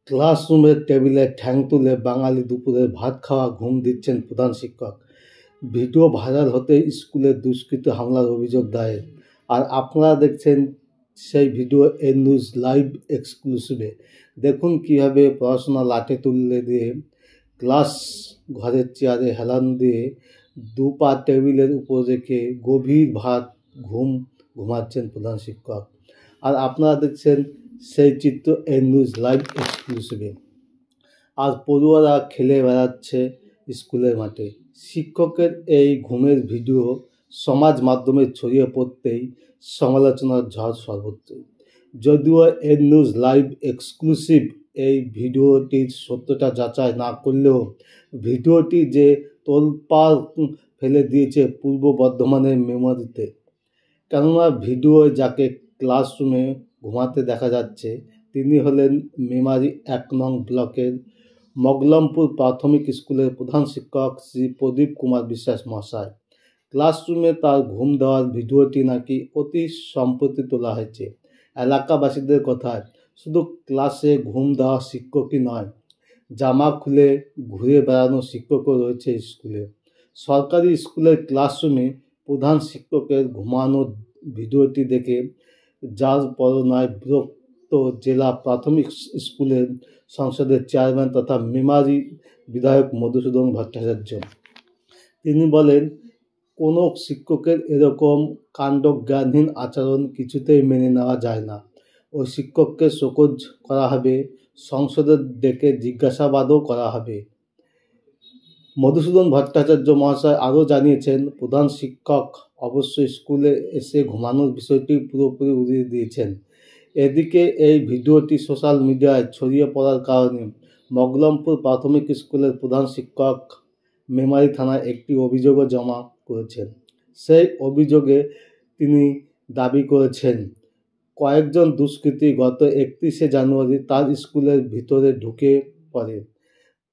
ক্লাসরুমের টেবিলে ঠ্যাং তুলে বাঙালি দুপুরের ভাত খাওয়া ঘুম দিচ্ছেন প্রধান শিক্ষক। ভিডিও ভাইরাল হতে স্কুলে দুষ্কৃতী হামলার অভিযোগ দায়ের। আর আপনারা দেখছেন সেই ভিডিও এন নিউজ লাইভ এক্সক্লুসিভে। দেখুন কিভাবে পড়াশোনা লাঠি তুলে দিয়ে ক্লাস ঘরের চেয়ারে হেলান দিয়ে দু পা টেবিলের উপর রেখে গভীর ঘুমাচ্ছেন প্রধান শিক্ষক। আর আপনারা দেখছেন সেই চিত্র এন নিউজ লাইভ এক্সক্লুসিভে। আর পড়ুয়ারা খেলে বেড়াচ্ছে স্কুলের মাঠে। শিক্ষকের এই ঘুমের ভিডিও সমাজ মাধ্যমে ছড়িয়ে পড়তেই সমালোচনার ঝড় সর্বত্রই। যদিও এন নিউজ লাইভ এক্সক্লুসিভ এই ভিডিওটির সত্যতা যাচাই না করলেও ভিডিওটি যে তোলপাড় ফেলে দিয়েছে পূর্ব বর্ধমানের মেমারিতে। কেননা ভিডিওয় যাকে ক্লাসরুমে ঘুমাতে দেখা যাচ্ছে তিনি হলেন মেমারি ১ নং ব্লকের মগলমপুর প্রাথমিক স্কুলের প্রধান শিক্ষক শ্রী প্রদীপ কুমার বিশ্বাস মহাশয়। ক্লাসরুমে তার ঘুম দেওয়ার ভিডিওটি নাকি অতি সম্প্রতি তোলা হয়েছে। এলাকাবাসীদের কথায় শুধু ক্লাসে ঘুম দেওয়া শিক্ষকই নয়, জামা খুলে ঘুরে বেড়ানো শিক্ষকও রয়েছে স্কুলে। সরকারি স্কুলের ক্লাসরুমে প্রধান শিক্ষকের ঘুমানোর ভিডিওটি দেখে যার পরনায় বিরক্ত জেলা প্রাথমিক স্কুলের সংসদের চেয়ারম্যান তথা মেমারি বিধায়ক মধুসূদন ভট্টাচার্য। তিনি বলেন, কোনো শিক্ষকের এরকম কাণ্ডজ্ঞানহীন আচরণ কিছুতেই মেনে নেওয়া যায় না। ওই শিক্ষককে শোকজ করা হবে, সংসদে ডেকে জিজ্ঞাসাবাদও করা হবে। মধুসূদন ভট্টাচার্য মহাশয় আরও জানিয়েছেন, প্রধান শিক্ষক অবশ্যই স্কুলে এসে ঘুমানোর বিষয়টি পুরোপুরি উড়িয়ে দিয়েছেন। এদিকে এই ভিডিওটি সোশ্যাল মিডিয়ায় ছড়িয়ে পড়ার কারণে মগলমপুর প্রাথমিক স্কুলের প্রধান শিক্ষক মেমারি থানায় একটি অভিযোগও জমা করেছেন। সেই অভিযোগে তিনি দাবি করেছেন, কয়েকজন দুষ্কৃতী গত ৩১শে জানুয়ারি তার স্কুলের ভিতরে ঢুকে পড়ে।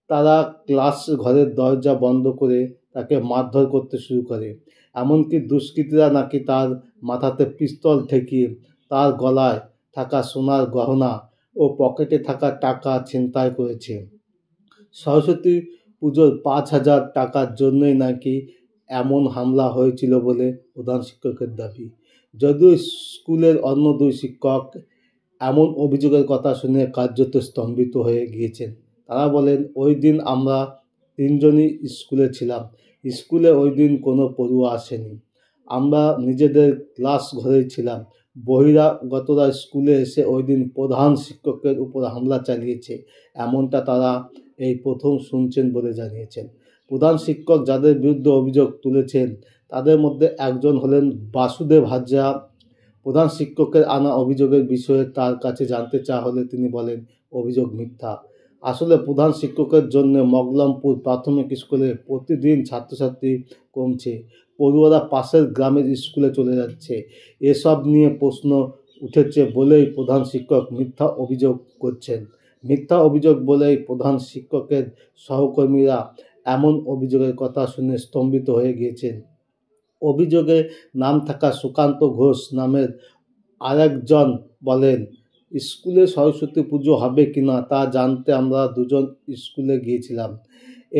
তারা ক্লাস ঘরের দরজা বন্ধ করে তাকে মারধর করতে শুরু করে। এমনকি দুষ্কৃতীরা নাকি তার মাথাতে পিস্তল ঠেকিয়ে তার গলায় থাকা সোনার গহনা ও পকেটে থাকা টাকা ছিনতাই করেছে। সরস্বতী পুজোর ৫,০০০ টাকার জন্যই নাকি এমন হামলা হয়েছিল বলে প্রধান শিক্ষকের দাবি। যদিও স্কুলের অন্য ২ শিক্ষক এমন অভিযোগের কথা শুনে কার্যত স্তম্ভিত হয়ে গিয়েছেন। তারা বলেন, ওই দিন আমরা ৩ জনই স্কুলে ছিলাম। স্কুলে ওই দিন কোনো পড়ুয়া আসেনি। আমরা নিজেদের ক্লাস ঘরেই ছিলাম। বহিরাগতরা স্কুলে এসে ওই দিন প্রধান শিক্ষকের উপর হামলা চালিয়েছে, এমনটা তারা এই প্রথম শুনছেন বলে জানিয়েছেন। প্রধান শিক্ষক যাদের বিরুদ্ধে অভিযোগ তুলেছেন তাদের মধ্যে একজন হলেন বাসুদেব হাজরা। প্রধান শিক্ষকের আনা অভিযোগের বিষয়ে তার কাছে জানতে চাওয়া হলে তিনি বলেন, অভিযোগ মিথ্যা। আসলে প্রধান শিক্ষকের জন্য মগলমপুর প্রাথমিক স্কুলে প্রতিদিন ছাত্রছাত্রী কমছে। পড়ুয়ারা পাশের গ্রামের স্কুলে চলে যাচ্ছে। এসব নিয়ে প্রশ্ন উঠেছে বলেই প্রধান শিক্ষক মিথ্যা অভিযোগ করছেন। মিথ্যা অভিযোগ বলেই প্রধান শিক্ষকের সহকর্মীরা এমন অভিযোগের কথা শুনে স্তম্ভিত হয়ে গিয়েছেন। অভিযোগে নাম থাকা সুকান্ত ঘোষ নামের আরেকজন বলেন, স্কুলে সরস্বতী পুজো হবে কিনা তা জানতে আমরা দুজন স্কুলে গিয়েছিলাম।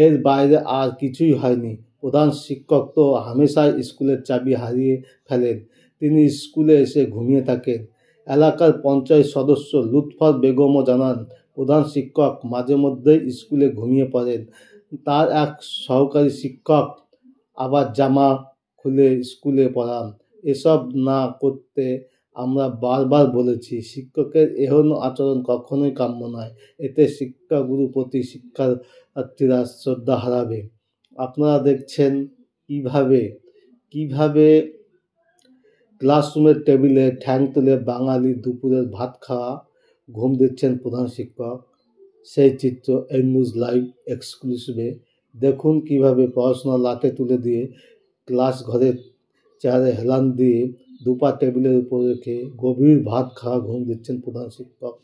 এর বাইরে আর কিছুই হয়নি। প্রধান শিক্ষক তো হামেশাই স্কুলের চাবি হারিয়ে ফেলেন। তিনি স্কুলে এসে ঘুমিয়ে থাকেন। এলাকার পঞ্চায়েত সদস্য লুৎফর বেগমও জানান, প্রধান শিক্ষক মাঝে মধ্যেই স্কুলে ঘুমিয়ে পড়েন। তার এক সহকারী শিক্ষক আবার জামা খুলে স্কুলে পড়ান। এসব না করতে আমরা বারবার বলেছি। শিক্ষকের এহেন আচরণ কখনোই কাম্য নয়। এতে শিক্ষাগুরুর প্রতি শিক্ষার্থীরা শ্রদ্ধা হারাবে। আপনারা দেখছেন কিভাবে ক্লাসরুমের টেবিলে ঠ্যাং তুলে বাঙালি দুপুরের ভাত খাওয়া ঘুম দিচ্ছেন প্রধান শিক্ষক। সেই চিত্র এন নিউজ লাইভ এক্সক্লুসিভে। দেখুন কিভাবে পড়াশোনার লাঠি তুলে দিয়ে ক্লাস ঘরের চেয়ারে হেলান দিয়ে দুপা টেবিলের উপর রেখে গভীর ভাত খাওয়া ঘুম দিচ্ছেন প্রধান শিক্ষক।